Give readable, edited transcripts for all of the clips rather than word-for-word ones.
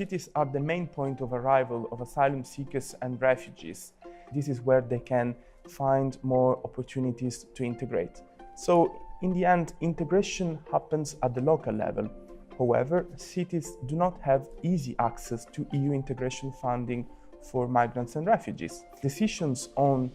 cities are the main point of arrival of asylum seekers and refugees. This is where they can find more opportunities to integrate. So in the end, integration happens at the local level. However, cities do not have easy access to EU integration funding for migrants and refugees. Decisions on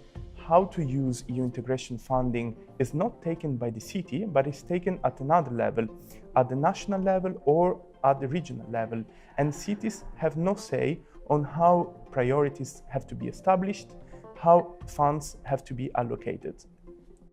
how to use EU integration funding is not taken by the city, but is taken at another level, at the national level or at the regional level. And cities have no say on how priorities have to be established, how funds have to be allocated.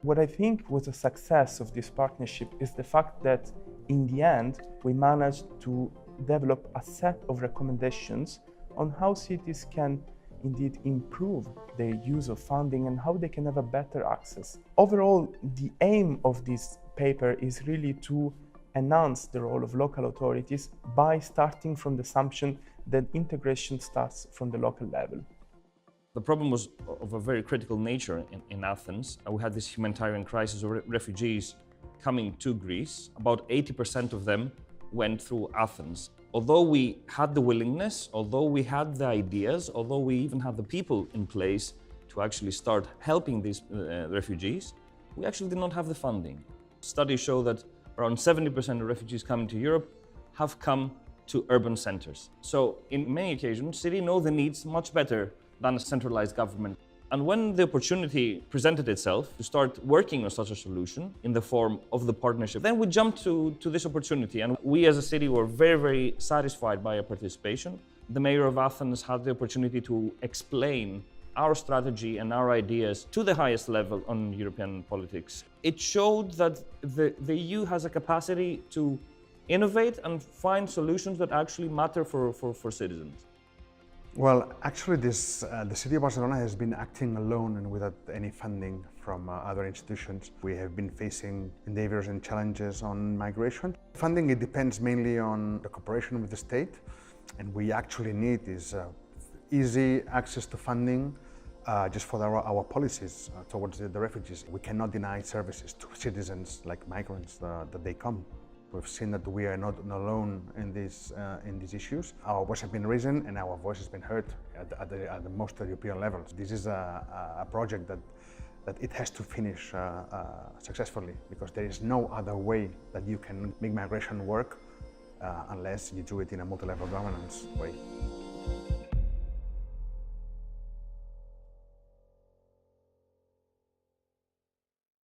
What I think was a success of this partnership is the fact that in the end, we managed to develop a set of recommendations on how cities can indeed improve their use of funding and how they can have a better access. Overall, the aim of this paper is really to enhance the role of local authorities by starting from the assumption that integration starts from the local level. The problem was of a very critical nature in Athens. We had this humanitarian crisis of refugees coming to Greece. About 80% of them went through Athens. Although we had the willingness, although we had the ideas, although we even had the people in place to actually start helping these refugees, we actually did not have the funding. Studies show that around 70% of refugees coming to Europe have come to urban centers. So in many occasions, cities know the needs much better than a centralized government. And when the opportunity presented itself to start working on such a solution in the form of the partnership, then we jumped to this opportunity. And we as a city were very, very satisfied by our participation. The mayor of Athens had the opportunity to explain our strategy and our ideas to the highest level on European politics. It showed that the EU has a capacity to innovate and find solutions that actually matter for citizens. Well, actually, the city of Barcelona has been acting alone and without any funding from other institutions. We have been facing endeavors and challenges on migration. Funding, it depends mainly on the cooperation with the state, and we actually need is easy access to funding just for our policies towards the refugees. We cannot deny services to citizens like migrants that they come. We've seen that we are not alone in these issues. Our voice has been raised and our voice has been heard at the most European levels. This is a project that it has to finish successfully, because there is no other way that you can make migration work unless you do it in a multi-level governance way.